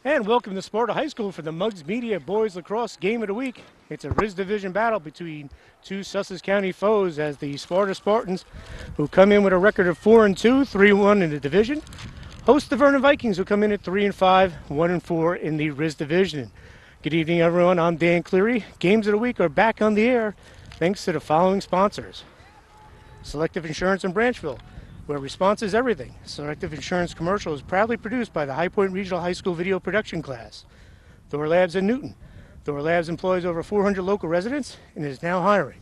And welcome to Sparta High School for the Muggs Media Boys Lacrosse Game of the Week. It's a RIS Division battle between two Sussex County foes as the Sparta Spartans, who come in with a record of 4-2, 3-1 in the division, host the Vernon Vikings, who come in at 3-5, 1-4 in the RIS Division. Good evening, everyone. I'm Dan Cleary. Games of the Week are back on the air thanks to the following sponsors. Selective Insurance in Branchville, where response is everything. Selective Insurance Commercial is proudly produced by the High Point Regional High School video production class. Thor Labs in Newton. Thor Labs employs over 400 local residents and is now hiring.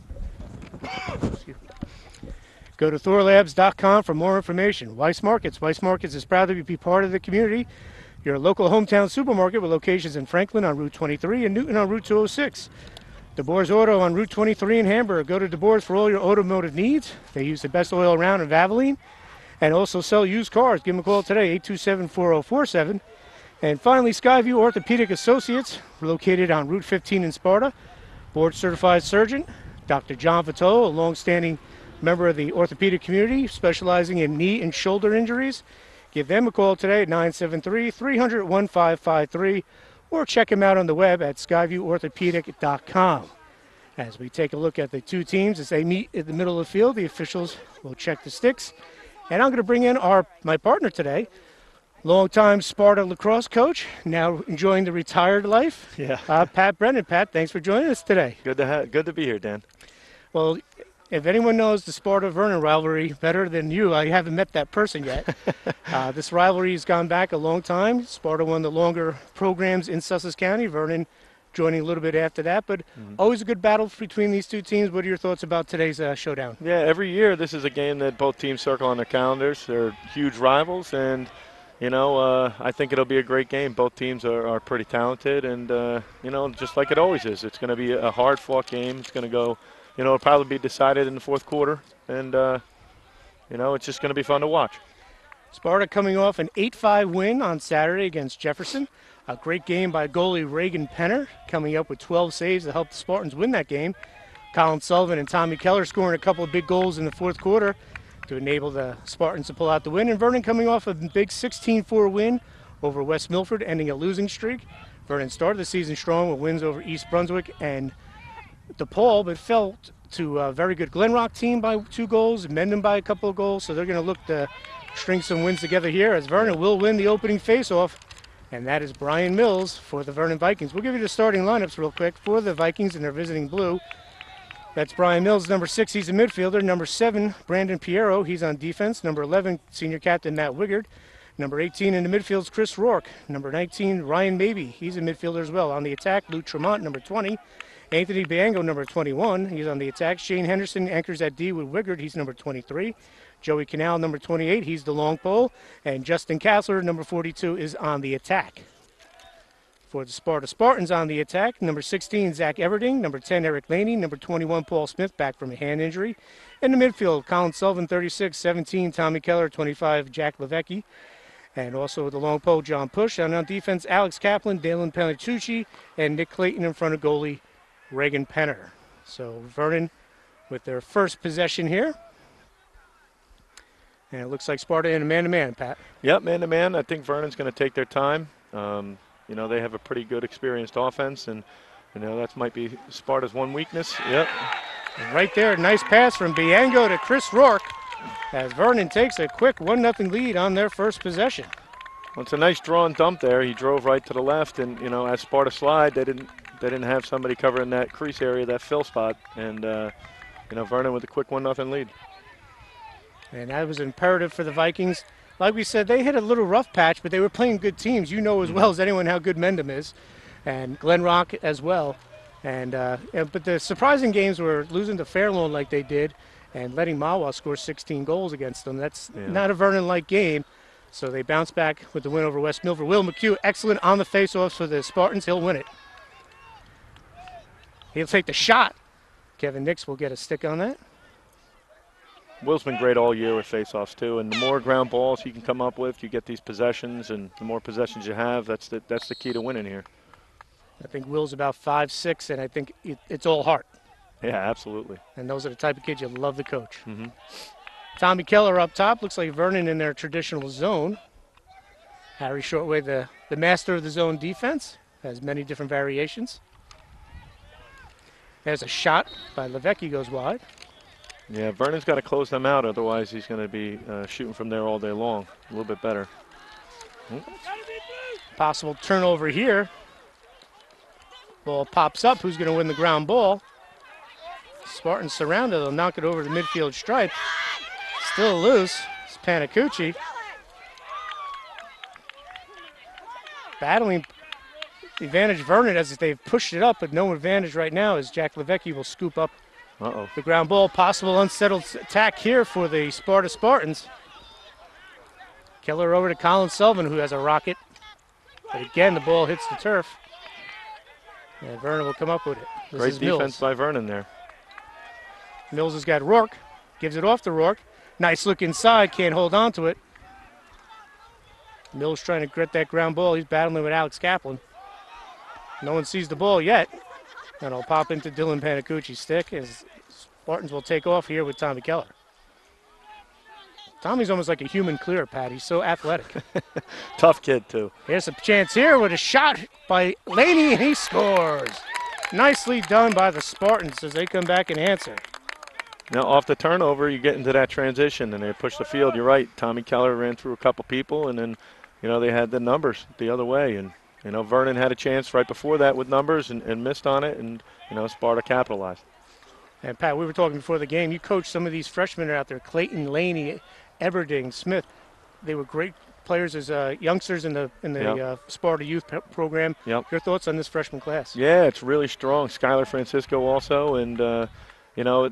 Go to thorlabs.com for more information. Weiss Markets. Weiss Markets is proud to be part of the community. Your local hometown supermarket with locations in Franklin on Route 23 and Newton on Route 206. DeBoer's Auto on Route 23 in Hamburg. Go to DeBoer's for all your automotive needs. They use the best oil around in Valvoline and also sell used cars. Give them a call today, 827-4047. And finally, Skyview Orthopedic Associates, located on Route 15 in Sparta. Board-certified surgeon, Dr. John Vito, a long-standing member of the orthopedic community, specializing in knee and shoulder injuries. Give them a call today at 973-300-1553. Or check him out on the web at skyvieworthopedic.com. As we take a look at the two teams as they meet in the middle of the field, the officials will check the sticks. And I'm going to bring in my partner today, longtime Sparta lacrosse coach, now enjoying the retired life. Yeah. Pat Brennan. Pat, thanks for joining us today. Good to be here, Dan. Well, if anyone knows the Sparta-Vernon rivalry better than you, I haven't met that person yet. This rivalry has gone back a long time. Sparta, one of the longer programs in Sussex County. Vernon joining a little bit after that, but always a good battle between these two teams. What are your thoughts about today's showdown? Yeah, every year this is a game that both teams circle on their calendars. They're huge rivals, and I think it'll be a great game. Both teams are pretty talented, and just like it always is, it's going to be a hard-fought game. It's going to go. It'll probably be decided in the fourth quarter, and, it's just going to be fun to watch. Sparta coming off an 8-5 win on Saturday against Jefferson. A great game by goalie Reagan Penner, coming up with 12 saves to help the Spartans win that game. Colin Sullivan and Tommy Keller scoring a couple of big goals in the fourth quarter to enable the Spartans to pull out the win. And Vernon coming off a big 16-4 win over West Milford, ending a losing streak. Vernon started the season strong with wins over East Brunswick and DePaul, but fell to a very good Glen Rock team by 2 goals, Mendon by a couple of goals, so they're going to look to string some wins together here as Vernon will win the opening faceoff, and that is Brian Mills for the Vernon Vikings. We'll give you the starting lineups real quick for the Vikings, and they're visiting blue. That's Brian Mills, number 6, he's a midfielder. Number 7, Brandon Piero, he's on defense. Number 11, senior captain Matt Wigard. Number 18 in the midfield is Chris Rourke. Number 19, Ryan Mabey, he's a midfielder as well. On the attack, Luke Tremont, number 20. Anthony Biango, number 21, he's on the attack. Shane Henderson anchors at D with Wigard, he's number 23. Joey Canal, number 28, he's the long pole. And Justin Kassler, number 42, is on the attack. For the Sparta Spartans on the attack, number 16, Zach Everding, number 10, Eric Laney, number 21, Paul Smith, back from a hand injury. In the midfield, Colin Sullivan, 36, 17, Tommy Keller, 25, Jack Levecki. And also the long pole, John Push. And on defense, Alex Kaplan, Dalen Panatucci, and Nick Clayton in front of goalie Reagan Penner. So Vernon with their first possession here. And it looks like Sparta in a man-to-man, Pat. Yep, man-to-man. I think Vernon's going to take their time. They have a pretty good experienced offense, and, that might be Sparta's one weakness. Yep. And right there, nice pass from Biango to Chris Rourke as Vernon takes a quick 1-0 lead on their first possession. Well, it's a nice draw and dump there. He drove right to the left, and, as Sparta slide, they didn't have somebody covering that crease area, that fill spot, and Vernon with a quick 1-0 lead. And that was imperative for the Vikings. Like we said, they hit a little rough patch, but they were playing good teams. You know as well as anyone how good Mendham is, and Glen Rock as well. But the surprising games were losing to Fairlawn like they did, and letting Mawa score 16 goals against them. That's not a Vernon-like game. So they bounce back with the win over West Milford. Will McHugh, excellent on the face-offs for the Spartans. He'll win it. He'll take the shot. Kevin Nix will get a stick on that. Will's been great all year with face-offs too, and the more ground balls he can come up with, you get these possessions, and the more possessions you have, that's the key to winning here. I think Will's about 5'6", and I think it's all heart. Yeah, absolutely. And those are the type of kids you love to coach. Tommy Keller up top. Looks like Vernon in their traditional zone. Harry Shortway, the the master of the zone defense, has many different variations. There's a shot by Levecki, goes wide. Yeah, Vernon's got to close them out, otherwise he's going to be shooting from there all day long. A little bit better. Possible turnover here. Ball pops up. Who's going to win the ground ball? Spartans surrounded. They'll knock it over the midfield stripe. Still loose. It's Panacucci. Battling the advantage Vernon as they've pushed it up, but no advantage right now as Jack Levecki will scoop up the ground ball. Possible unsettled attack here for the Sparta Spartans. Keller over to Colin Sullivan, who has a rocket. But again, the ball hits the turf. And Vernon will come up with it. Great defense by Vernon there. Mills has got Rourke. Gives it off to Rourke. Nice look inside. Can't hold on to it. Mills trying to grit that ground ball. He's battling with Alex Kaplan. No one sees the ball yet. And it'll pop into Dylan Panacucci's stick as Spartans will take off here with Tommy Keller. Tommy's almost like a human clear, Pat. He's so athletic. Tough kid, too. Here's a chance here with a shot by Laney, and he scores. Nicely done by the Spartans as they come back and answer. Now, off the turnover, you get into that transition, and they push the field. You're right. Tommy Keller ran through a couple people, and then, they had the numbers the other way. And, Vernon had a chance right before that with numbers and missed on it, and, Sparta capitalized. And, Pat, we were talking before the game. You coached some of these freshmen out there, Clayton, Laney, Everding, Smith. They were great players as youngsters in the Sparta youth program. Yep. Your thoughts on this freshman class? Yeah, it's really strong. Skylar Francisco also, and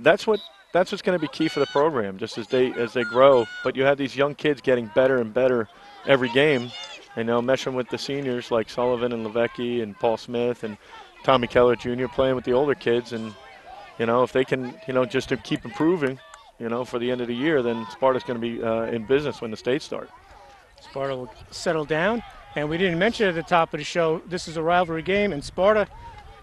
that's what's going to be key for the program, just as they grow. But you have these young kids getting better and better every game, and meshing with the seniors like Sullivan and Levecki and Paul Smith and Tommy Keller Jr. playing with the older kids, and if they can just to keep improving. For the end of the year, then Sparta's going to be in business when the states start. Sparta will settle down. And we didn't mention at the top of the show, this is a rivalry game, and Sparta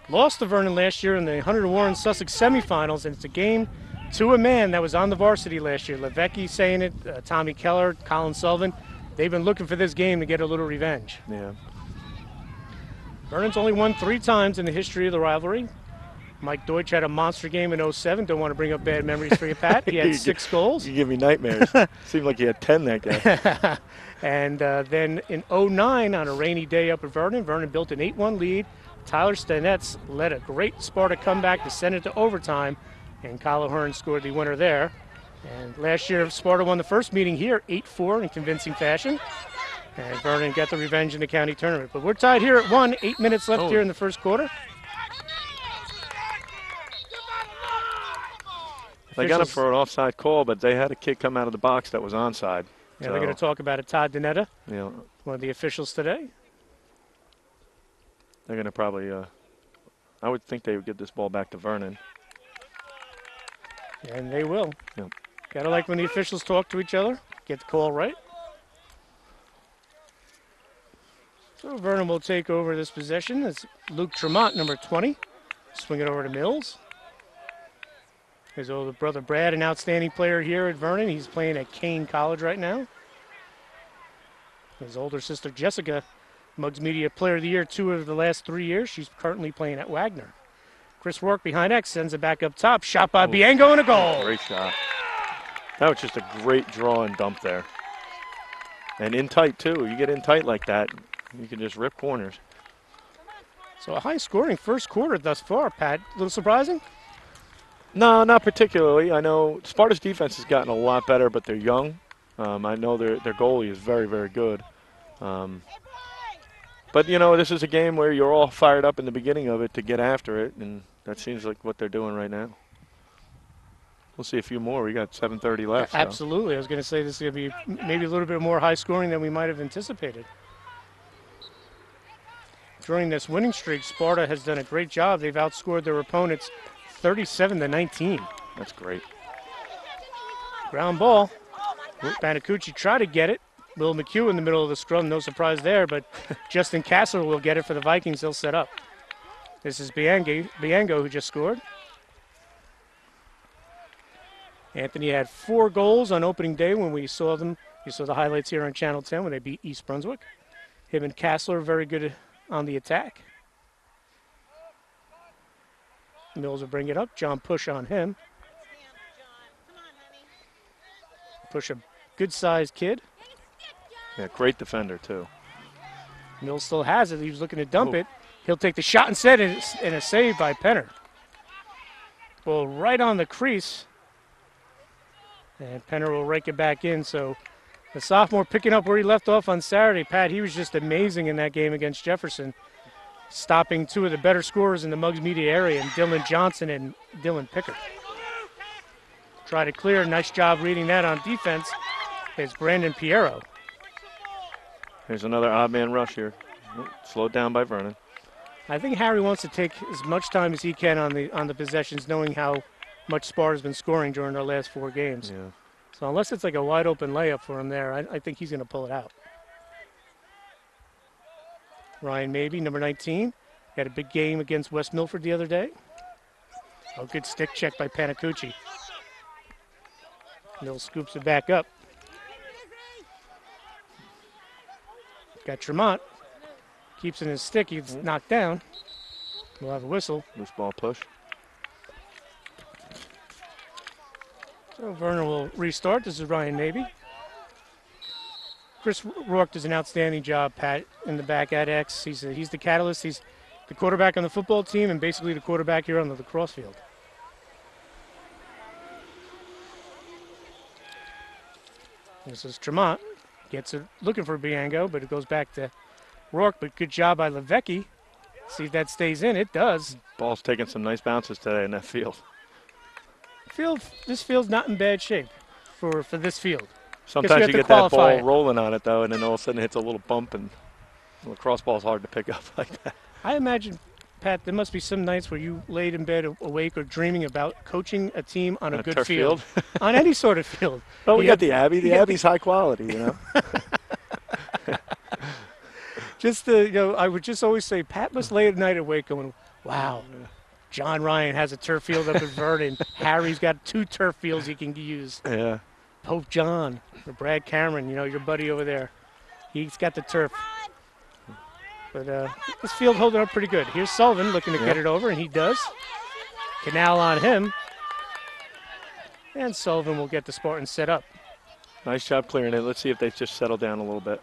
lost to Vernon last year in the Hunter Warren Sussex semifinals, and it's a game to a man that was on the varsity last year. Levecki saying it, Tommy Keller, Colin Sullivan. They've been looking for this game to get a little revenge. Yeah. Vernon's only won 3 times in the history of the rivalry. Mike Deutsch had a monster game in 07. Don't want to bring up bad memories for you, Pat. He had 6 goals. You give me nightmares. Seemed like he had 10 that game. And then in 09, on a rainy day up at Vernon, Vernon built an 8-1 lead. Tyler Stanetz led a great Sparta comeback to send it to overtime, and Kyle O'Hearn scored the winner there. And last year, Sparta won the first meeting here, 8-4 in convincing fashion. And Vernon got the revenge in the county tournament. But we're tied here at 1, 8 minutes left here in the first quarter. They got him for an offside call, but they had a kid come out of the box that was onside. Yeah, so they're going to talk about it. Todd Danetta, one of the officials today. They're going to probably, I would think they would give this ball back to Vernon. And they will. Yep. Got to like when the officials talk to each other, get the call right. So Vernon will take over this possession. It's Luke Tremont, number 20. Swing it over to Mills. His older brother Brad, an outstanding player here at Vernon. He's playing at Kane College right now. His older sister Jessica, Muggs Media Player of the Year 2 of the last 3 years. She's currently playing at Wagner. Chris Rourke behind X sends it back up top. Shot by Bianco and a goal. Great shot. That was just a great draw and dump there. And in tight too. You get in tight like that, you can just rip corners. So a high scoring first quarter thus far, Pat. A little surprising? No, not particularly. I know Sparta's defense has gotten a lot better, but they're young. I know their goalie is very, very good. But, this is a game where you're all fired up in the beginning of it to get after it, and that seems like what they're doing right now. We'll see a few more. We got 7:30 left. Absolutely. I was going to say this is going to be maybe a little bit more high scoring than we might have anticipated. During this winning streak, Sparta has done a great job. They've outscored their opponents 37-19. That's great. Ground ball. Panacucci tried to get it. Will McHugh in the middle of the scrum, no surprise there, but Justin Kassler will get it for the Vikings. They'll set up. This is Biango who just scored. Anthony had 4 goals on opening day when we saw them. You saw the highlights here on Channel 10 when they beat East Brunswick. Him and Kassler very good on the attack. Mills will bring it up. John push on him. Push a good-sized kid. Yeah, great defender, too. Mills still has it. He was looking to dump it. He'll take the shot instead, and a save by Penner. Well, right on the crease. And Penner will rake it back in. So the sophomore picking up where he left off on Saturday. Pat, he was just amazing in that game against Jefferson, stopping two of the better scorers in the Muggs media area, and Dylan Johnson and Dylan Pickard. Try to clear. Nice job reading that on defense. It's Brandon Piero. Here's another odd man rush here. Slowed down by Vernon. I think Harry wants to take as much time as he can on the possessions, knowing how much Sparta's been scoring during our last 4 games. Yeah. So unless it's like a wide open layup for him there, I think he's going to pull it out. Ryan Mabey, number 19, had a big game against West Milford the other day. Oh, good stick check by Panacucci. Mills scoops it back up. Got Tremont. Keeps in his stick. He's knocked down. We'll have a whistle. Loose ball push. So Vernon will restart. This is Ryan Mabey. Chris Rourke does an outstanding job, Pat, in the back at X. He's the catalyst. He's the quarterback on the football team and basically the quarterback here on the lacrosse field. This is Tremont. Gets it looking for Biango, but it goes back to Rourke. But good job by Levecki. See if that stays in. It does. Ball's taking some nice bounces today in that field. This field's not in bad shape for this field. Sometimes you get that ball rolling on it, though, and then all of a sudden it hits a little bump, and the lacrosse ball's hard to pick up like that. I imagine, Pat, there must be some nights where you laid in bed awake or dreaming about coaching a team on a good field. On any sort of field. Well, we got the Abbey. The Abbey's high quality, you know. I would just always say, Pat must lay at night awake going, wow, John Ryan has a turf field up at Vernon. Harry's got 2 turf fields he can use. Yeah. Pope John, or Brad Cameron, your buddy over there. He's got the turf. But this field holding up pretty good. Here's Sullivan looking to get it over, and he does. Canal on him. And Sullivan will get the Spartans set up. Nice job clearing it. Let's see if they just settle down a little bit.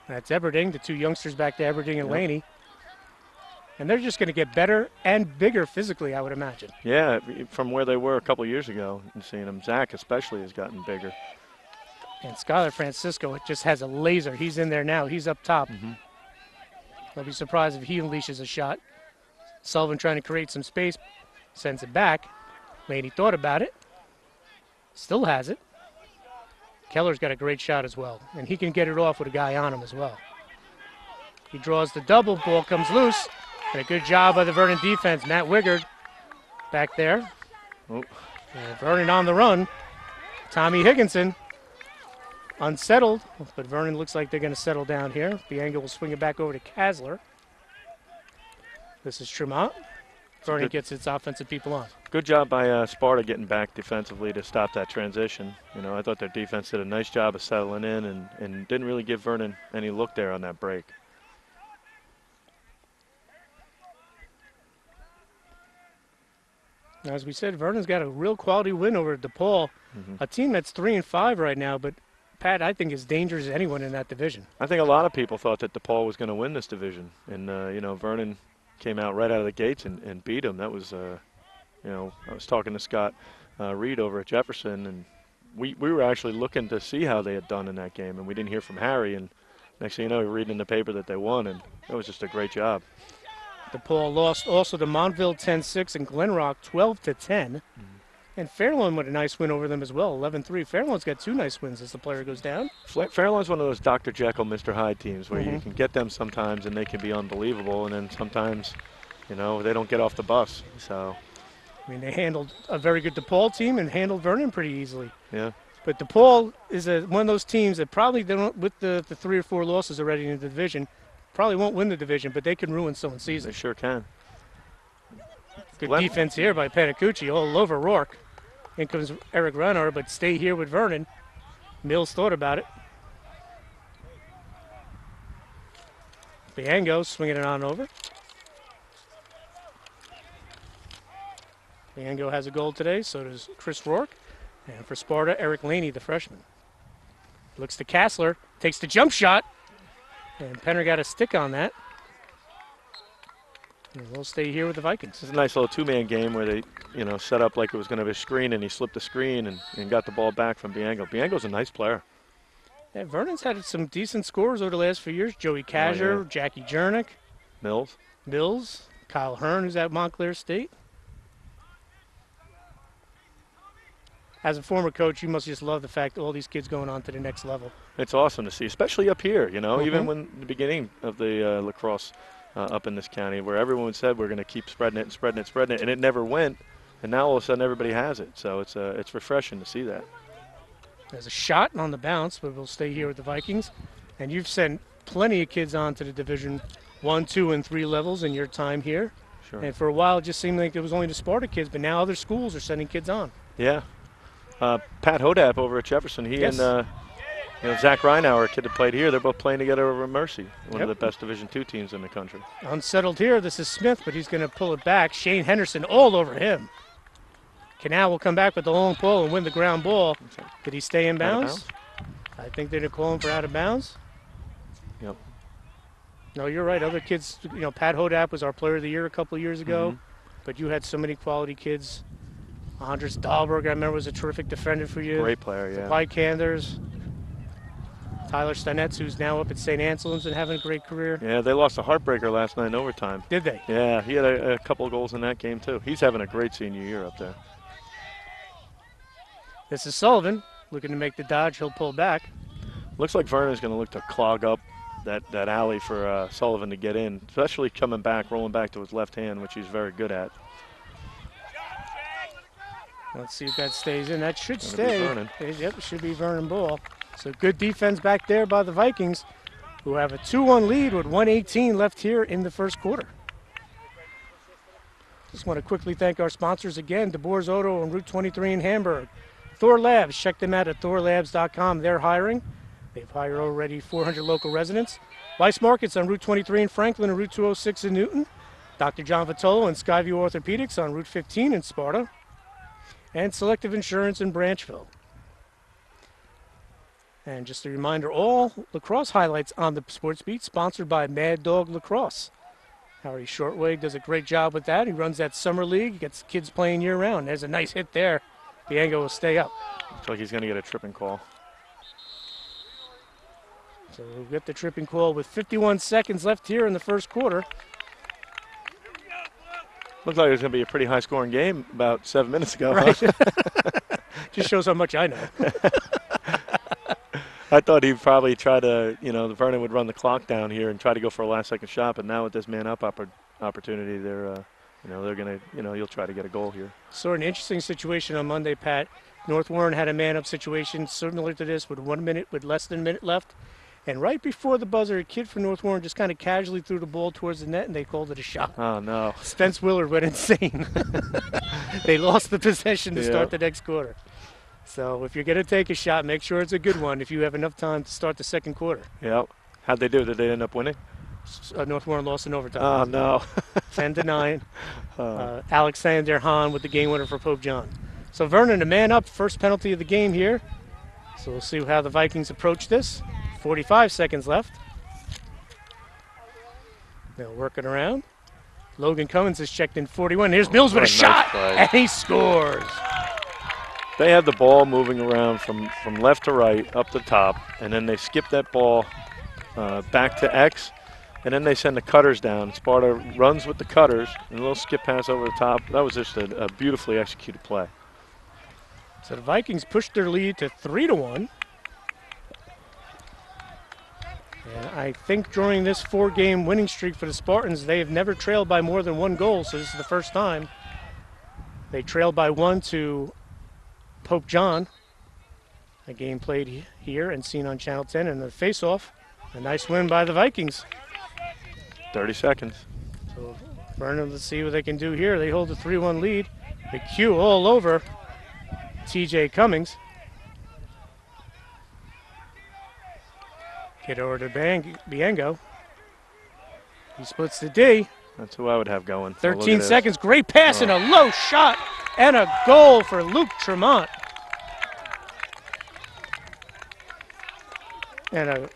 That's Eberding, the 2 youngsters back to Eberding and Laney. And they're just going to get better and bigger physically, I would imagine. Yeah, from where they were a couple years ago and seeing them. Zach especially has gotten bigger. And Skylar Francisco just has a laser. He's in there now. He's up top. I'll be surprised if he unleashes a shot. Sullivan trying to create some space, sends it back. Laney thought about it. Still has it. Keller's got a great shot as well, and he can get it off with a guy on him as well. He draws the double, ball comes loose, and a good job by the Vernon defense. Matt Wiggard back there. And Vernon on the run. Tommy Higginson unsettled, but Vernon looks like they're going to settle down here. Biango will swing it back over to Kasler. This is Tremont. Vernon gets its offensive people on. Good job by Sparta getting back defensively to stop that transition. I thought their defense did a nice job of settling in and didn't really give Vernon any look there on that break. As we said, Vernon's got a real quality win over DePaul, a team that's 3-5 right now, but Pat, I think as dangerous as anyone in that division. I think a lot of people thought that DePaul was going to win this division, and Vernon came out right out of the gates and beat them. That was, I was talking to Scott Reed over at Jefferson, and we were actually looking to see how they had done in that game, and we didn't hear from Harry, and next thing you know, we're reading in the paper that they won, and it was just a great job. DePaul lost also to Montville 10-6 and Glenrock 12-10. And Fairlawn with a nice win over them as well, 11-3. Fairlawn's got 2 nice wins as the player goes down. Fairlawn's one of those Dr. Jekyll, Mr. Hyde teams where you can get them sometimes and they can be unbelievable, and then sometimes, they don't get off the bus. So, I mean, they handled a very good DePaul team and handled Vernon pretty easily. Yeah. But DePaul is one of those teams that probably don't, with the 3 or 4 losses already in the division, probably won't win the division, but they can ruin someone's season. They sure can. Good defense here by Panacucci all over Rourke. In comes Eric Renner, but stay here with Vernon. Mills thought about it. Biango swinging it on over. Biango has a goal today, so does Chris Rourke. And for Sparta, Eric Laney, the freshman. Looks to Kassler, takes the jump shot, and Penner got a stick on that. And we'll stay here with the Vikings. It's a nice little two-man game where they, set up like it was going to be a screen, and he slipped the screen and got the ball back from Biango. Biango's a nice player. Yeah, Vernon's had some decent scores over the last few years. Joey Kazher, Jackie Jernick. Mills, Kyle Hearn, who's at Montclair State. As a former coach, you must just love the fact that all these kids going on to the next level. It's awesome to see, especially up here, even when the beginning of the lacrosse up in this county, where everyone said we're going to keep spreading it, and it never went, and now all of a sudden everybody has it. So it's refreshing to see that. There's a shot on the bounce, but we'll stay here with the Vikings. And you've sent plenty of kids on to the Division 1, 2, and 3 levels in your time here. Sure. And for a while, it just seemed like it was only the Sparta kids, but now other schools are sending kids on. Yeah. Pat Hodap over at Jefferson, he yes. and Zach Reinauer, a kid that played here, they're both playing together over at Mercy, one of the best Division II teams in the country. Unsettled here, this is Smith, but he's going to pull it back. Shane Henderson all over him. Canal will come back with the long ball and win the ground ball. Did he stay in bounds? I think they're going to call him for out of bounds. Yep. No, you're right. Other kids, Pat Hodap was our player of the year a couple of years ago, but you had so many quality kids. Andres Dahlberg, I remember, was a terrific defender for you. Great player, yeah. Pike Kanders. Tyler Steinetz, who's now up at St. Anselm's and having a great career. Yeah, they lost a heartbreaker last night in overtime. Did they? Yeah, he had a couple of goals in that game, too. He's having a great senior year up there. This is Sullivan looking to make the dodge. He'll pull back. Looks like Vernon's going to look to clog up that alley for Sullivan to get in, especially coming back, rolling back to his left hand, which he's very good at. Let's see if that stays in. That should stay. Yep, it should be Vernon ball. So good defense back there by the Vikings, who have a 2-1 lead with 1:18 left here in the first quarter. Just want to quickly thank our sponsors again, DeBoer's Auto on Route 23 in Hamburg. Thor Labs, check them out at thorlabs.com. They're hiring. They've hired already 400 local residents. Weiss Markets on Route 23 in Franklin and Route 206 in Newton. Dr. John Vitolo and Skyview Orthopedics on Route 15 in Sparta. And Selective Insurance in Branchville. And just a reminder, all lacrosse highlights on the Sports Beat sponsored by Mad Dog Lacrosse. Harry Shortway does a great job with that. He runs that summer league, gets kids playing year-round. There's a nice hit there. Biango will stay up. Looks like he's going to get a tripping call. So we'll get the tripping call with 51 seconds left here in the first quarter. Looks like it was going to be a pretty high-scoring game about 7 minutes ago. Right. Huh? Just shows how much I know. I thought he'd probably try to, Vernon would run the clock down here and try to go for a last-second shot, but now with this man-up opportunity, they're going to, you'll try to get a goal here. So an interesting situation on Monday, Pat. North Warren had a man-up situation similar to this with less than a minute left. And right before the buzzer, a kid from North Warren just kind of casually threw the ball towards the net, and they called it a shot. Oh, no. Spence Willard went insane. They lost the possession to start the next quarter. So if you're going to take a shot, make sure it's a good one if you have enough time to start the second quarter. Yep. How'd they do? Did they end up winning? North Warren lost in overtime. Oh, no. 10-9. Alexander Hahn with the game winner for Pope John. So Vernon, a man up, first penalty of the game here. So we'll see how the Vikings approach this. 45 seconds left. They'll work it around. Logan Cummins has checked in 41. Here's Mills with a shot, and he scores. They have the ball moving around from left to right, up the top, and then they skip that ball back to X, and then they send the cutters down. Sparta runs with the cutters, and a little skip pass over the top. That was just a beautifully executed play. So the Vikings pushed their lead to 3-1. And I think during this 4-game winning streak for the Spartans, they have never trailed by more than 1 goal, so this is the first time. They trailed by 1 to Pope John. A game played here and seen on Channel 10, and the face-off, a nice win by the Vikings. 30 seconds. So Vernon, let's see what they can do here. They hold a 3-1 lead. The cue all over TJ Cummings. Get over to Biengo. He splits the D. That's who I would have going. 13 seconds. Great pass and a low shot and a goal for Luke Tremont. And a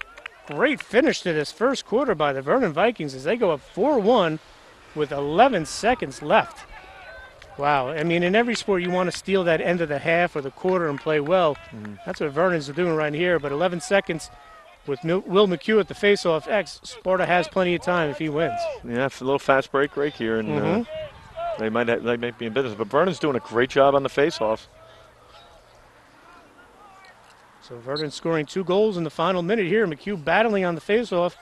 great finish to this first quarter by the Vernon Vikings as they go up 4-1 with 11 seconds left. Wow, I mean, in every sport you want to steal that end of the half or the quarter and play well. That's what Vernon's doing right here, but 11 seconds with Will McHugh at the face-off X, Sparta has plenty of time if he wins. Yeah, it's a little fast break here, and they might be in business. But Vernon's doing a great job on the face-offs. So Vernon scoring 2 goals in the final minute here. McHugh battling on the face-off.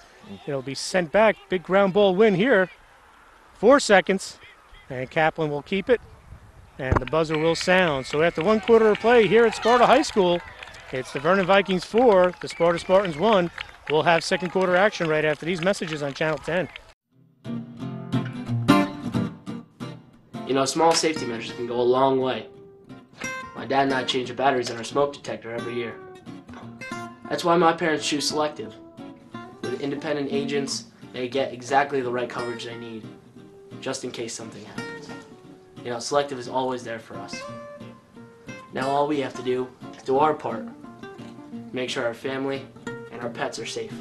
It'll be sent back. Big ground ball win here. 4 seconds, and Kaplan will keep it, and the buzzer will sound. So after 1 quarter of play here at Sparta High School, it's the Vernon Vikings 4, the Sparta Spartans 1. We'll have second quarter action right after these messages on Channel 10. You know, small safety measures can go a long way. My dad and I change the batteries in our smoke detector every year. That's why my parents choose Selective. With independent agents, they get exactly the right coverage they need, just in case something happens. You know, Selective is always there for us. Now all we have to do is do our part. Make sure our family and our pets are safe.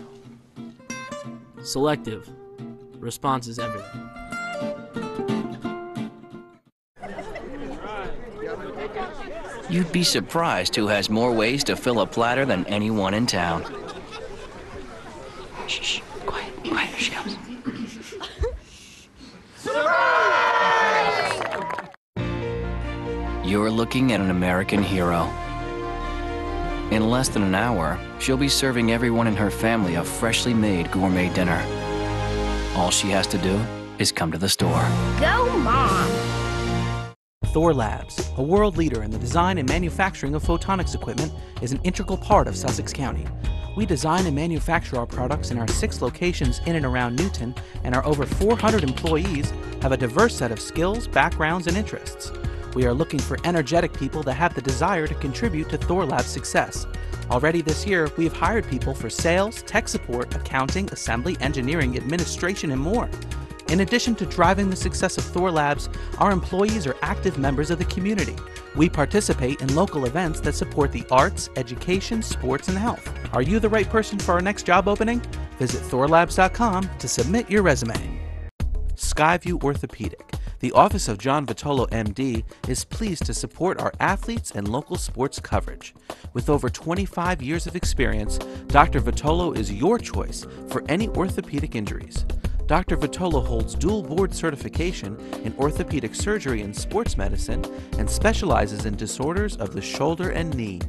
Selective. Response is everything. You'd be surprised who has more ways to fill a platter than anyone in town. Shh, quiet, quiet, here she comes. You're looking at an American hero. In less than an hour, she'll be serving everyone in her family a freshly made gourmet dinner. All she has to do is come to the store. Go, Mom! Thor Labs, a world leader in the design and manufacturing of photonics equipment, is an integral part of Sussex County. We design and manufacture our products in our 6 locations in and around Newton, and our over 400 employees have a diverse set of skills, backgrounds, and interests. We are looking for energetic people that have the desire to contribute to Thor Labs' success. Already this year, we have hired people for sales, tech support, accounting, assembly, engineering, administration, and more. In addition to driving the success of Thor Labs, our employees are active members of the community. We participate in local events that support the arts, education, sports, and health. Are you the right person for our next job opening? Visit thorlabs.com to submit your resume. Skyview Orthopedic. The Office of John Vitolo, MD, is pleased to support our athletes and local sports coverage. With over 25 years of experience, Dr. Vitolo is your choice for any orthopedic injuries. Dr. Vitolo holds dual board certification in orthopedic surgery and sports medicine and specializes in disorders of the shoulder and knee.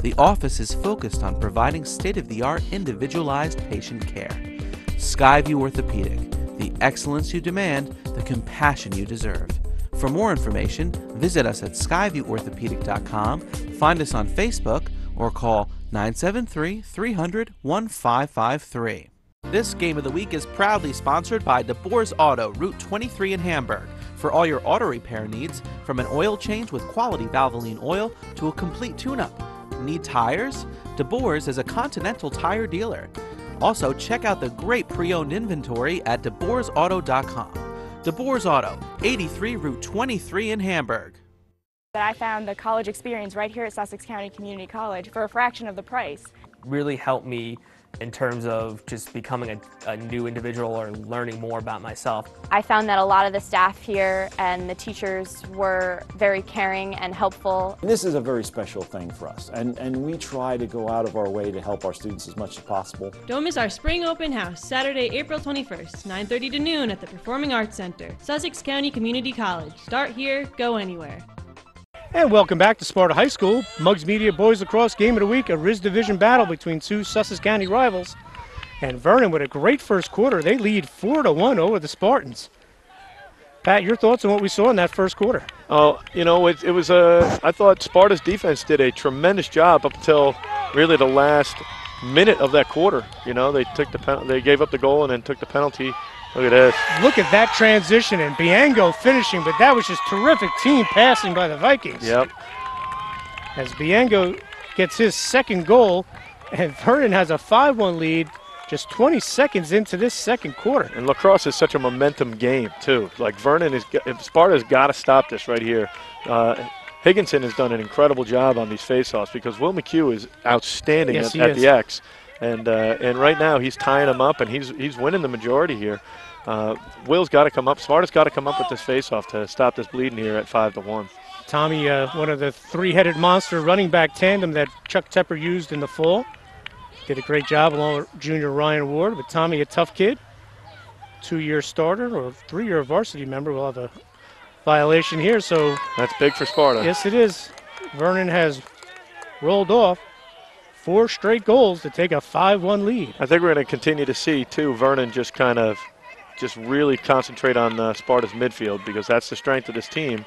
The office is focused on providing state-of-the-art individualized patient care. Skyview Orthopedic, the excellence you demand, the compassion you deserve. For more information, visit us at skyvieworthopedic.com, find us on Facebook, or call 973-300-1553. This Game of the Week is proudly sponsored by DeBoer's Auto, Route 23 in Hamburg. For all your auto repair needs, from an oil change with quality Valvoline oil to a complete tune-up. Need tires? DeBoer's is a Continental tire dealer. Also, check out the great pre-owned inventory at DeBoersAuto.com. DeBoer's Auto, 83 Route 23 in Hamburg. I found the college experience right here at Sussex County Community College for a fraction of the price. Really helped me in terms of just becoming a new individual or learning more about myself. I found that a lot of the staff here and the teachers were very caring and helpful. This is a very special thing for us, and we try to go out of our way to help our students as much as possible. Don't miss our spring open house, Saturday, April 21st, 9:30 to noon at the Performing Arts Center, Sussex County Community College. Start here, go anywhere. And welcome back to Sparta High School. Mugs Media Boys Lacrosse Game of the Week, a RIS Division battle between 2 Sussex County rivals. And Vernon with a great first quarter. They lead 4-1 over the Spartans. Pat, your thoughts on what we saw in that first quarter? Oh, you know, it was I thought Sparta's defense did a tremendous job up until really the last minute of that quarter. You know, they took they gave up the goal and then took the penalty. Look at this. Look at that transition, and Biengo finishing, but that was just terrific team passing by the Vikings. Yep. As Biengo gets his second goal, And Vernon has a 5-1 lead just 20 seconds into this second quarter. And lacrosse is such a momentum game, too. Like Vernon is, Sparta's got to stop this right here. Higginson has done an incredible job on these faceoffs because Will McHugh is outstanding at the X. And right now he's tying them up and he's winning the majority here. Will's got to come up. Sparta's got to come up with this faceoff to stop this bleeding here at 5-1. Tommy, one of the three-headed monster running back tandem that Chuck Tepper used in the fall. Did a great job along with junior Ryan Ward. But Tommy, a tough kid, 2-year starter or 3-year varsity member. We'll have a violation here. So that's big for Sparta. Yes, it is. Vernon has rolled off 4 straight goals to take a 5-1 lead. I think we're going to continue to see, too, Vernon just really concentrate on Sparta's midfield because that's the strength of this team.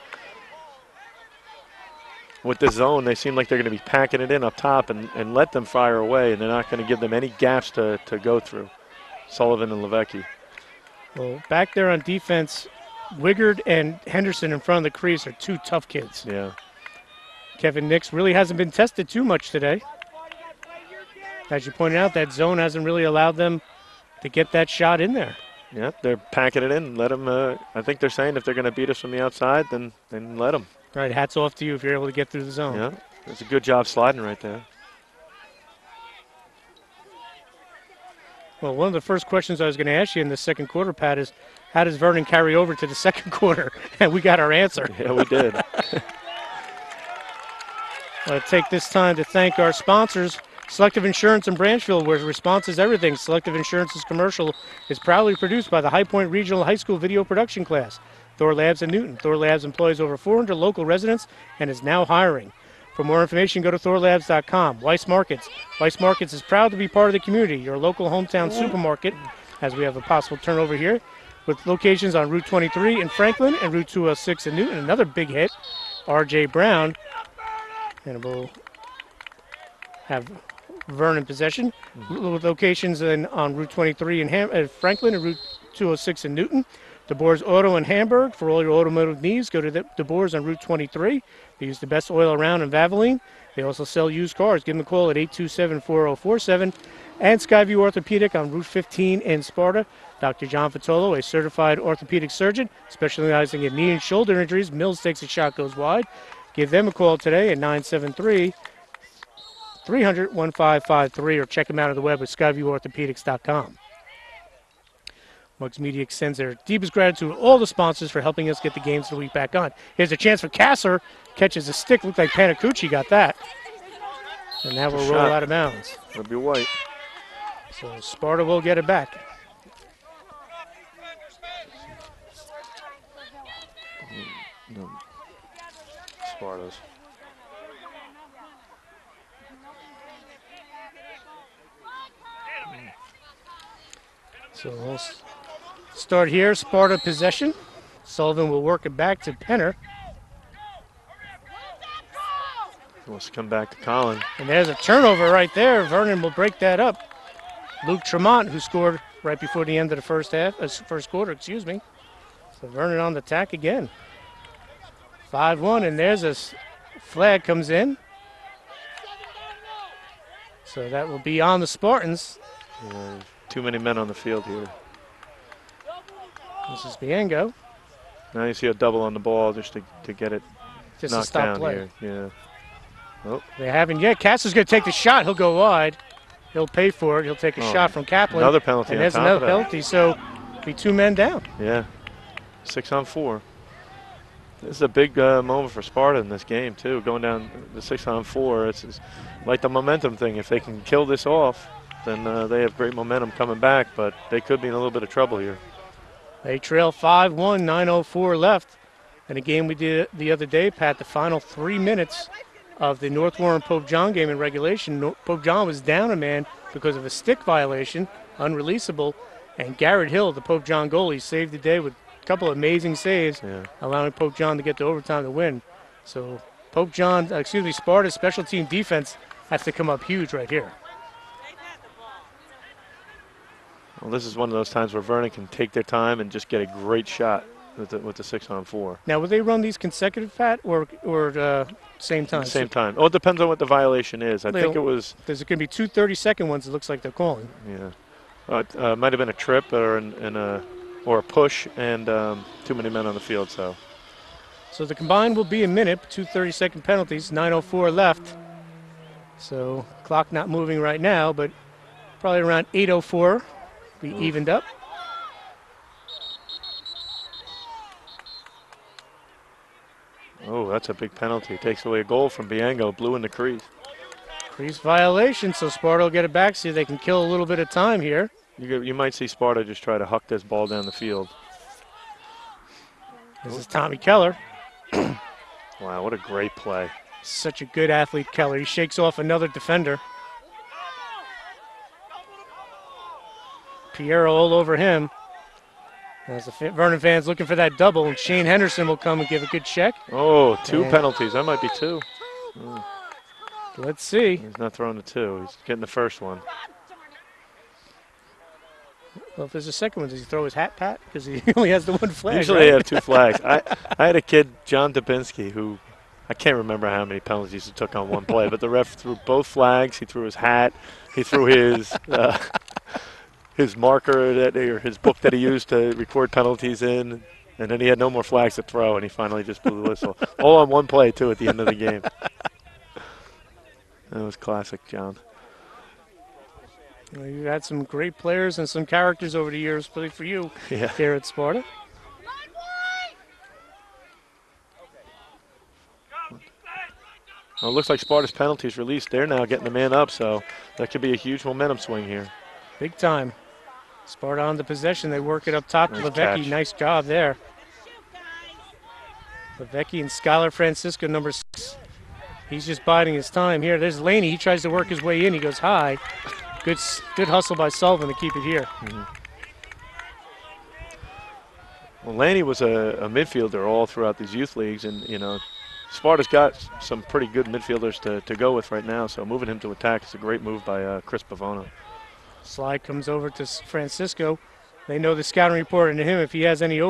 With this zone, they seem like they're going to be packing it in up top and let them fire away, and they're not going to give them any gaps to go through. Sullivan and Levecki. Well, back there on defense, Wigard and Henderson in front of the crease are 2 tough kids. Yeah. Kevin Nix really hasn't been tested too much today. As you pointed out, that zone hasn't really allowed them to get that shot in there. Yeah, they're packing it in. Let them. I think they're saying if they're going to beat us from the outside, then let them. Right, hats off to you if you're able to get through the zone. Yeah, it's a good job sliding right there. Well, one of the first questions I was going to ask you in the second quarter, Pat, is how does Vernon carry over to the second quarter? And we got our answer. Yeah, we did. I want to take this time to thank our sponsors, Selective Insurance in Branchville, where response is everything. Selective Insurance's commercial is proudly produced by the High Point Regional High School video production class. Thor Labs in Newton. Thor Labs employs over 400 local residents and is now hiring. For more information, go to thorlabs.com. Weiss Markets. Weiss Markets is proud to be part of the community, your local hometown supermarket, as we have a possible turnover here, with locations on Route 23 in Franklin and Route 206 in Newton. Another big hit, R.J. Brown. And we'll have Vernon possession. With locations on Route 23 in Franklin and Route 206 in Newton. DeBoer's Auto in Hamburg. For all your automotive needs, go to DeBoer's on Route 23. They use the best oil around in Valvoline. They also sell used cars. Give them a call at 827-4047. And Skyview Orthopedic on Route 15 in Sparta. Dr. John Fatolo, a certified orthopedic surgeon specializing in knee and shoulder injuries. Mills takes a shot, goes wide. Give them a call today at 973-300-1553 or check them out on the web at skyvieworthopedics.com. Mugs Media extends their deepest gratitude to all the sponsors for helping us get the games of the week back on. Here's a chance for Kasser. Catches a stick. Looked like Panacucci got that. And now we'll roll out of bounds. It'll be white. So Sparta will get it back. No. Sparta's. So we'll start here. Sparta possession. Sullivan will work it back to Penner. He wants to come back to Collin. And there's a turnover right there. Vernon will break that up. Luke Tremont, who scored right before the end of the first quarter, excuse me. So Vernon on the attack again. 5-1, and there's a flag comes in. So that will be on the Spartans. Yeah, too many men on the field here. This is Biengo. Now you see a double on the ball just to get it just knocked to stop down play. here. Yeah. Oh. They haven't yet. Cass is going to take the shot. He'll go wide. He'll pay for it. He'll take a shot from Kaplan. Another penalty. And there's another penalty. So be 2 men down. Yeah. 6-on-4. This is a big moment for Sparta in this game, too. Going down the 6-on-4. It's like the momentum thing. If they can kill this off, then they have great momentum coming back, but they could be in a little bit of trouble here. They trail 5-1, 9:04 left. And a game we did the other day, Pat, the final 3 minutes of the North Warren Pope John game in regulation. Pope John was down a man because of a stick violation, unreleasable, and Garrett Hill, the Pope John goalie, saved the day with a couple of amazing saves, allowing Pope John to get to overtime to win. So Sparta's special team defense has to come up huge right here. Well, this is one of those times where Vernon can take their time and just get a great shot. with the 6-on-4. Now, will they run these consecutive, Pat, or same time? Same time. Oh, it depends on what the violation is. I think it was. There's going to be 2 30-second ones. It looks like they're calling. Yeah. It might have been a trip or or a push and too many men on the field. So the combined will be a minute. 2 30-second penalties. 9:04 left. So clock not moving right now, but probably around 8:04 be evened up. Oh, that's a big penalty. Takes away a goal from Biango. Blue in the crease. Crease violation, so Sparta will get it back, see if they can kill a little bit of time here. You might see Sparta just try to huck this ball down the field. This is Tommy Keller. Wow, what a great play. Such a good athlete, Keller. He shakes off another defender. Piero all over him. As the Vernon fans looking for that double, and Shane Henderson will come and give a good check. Oh, 2 penalties. That might be 2. Oh. Let's see. He's not throwing the 2. He's getting the first one. Well, if there's a second one, does he throw his hat, Pat? Because he only has the 1 flag. Usually they have 2 flags. I had a kid, John Dubinsky, who I can't remember how many penalties he took on one play, but the ref threw both flags. He threw his hat. He threw his marker or his book that he used to record penalties in, and then he had no more flags to throw, and he finally just blew the whistle. All on one play, too, at the end of the game. That was classic, John. Well, you've had some great players and some characters over the years playing for you here at Sparta. Well, it looks like Sparta's penalties released. They're now getting the man up, so that could be a huge momentum swing here. Big time. Sparta on the possession. They work it up top to Levecki. Nice job there. Levecki and Skylar Francisco, number 6. He's just biding his time here. There's Laney. He tries to work his way in. He goes high. Good hustle by Sullivan to keep it here. Mm-hmm. Well, Laney was a midfielder all throughout these youth leagues, and, you know, Sparta's got some pretty good midfielders to go with right now, so moving him to attack is a great move by Chris Pavono. Slide comes over to Francisco. They know the scouting report into him if he has any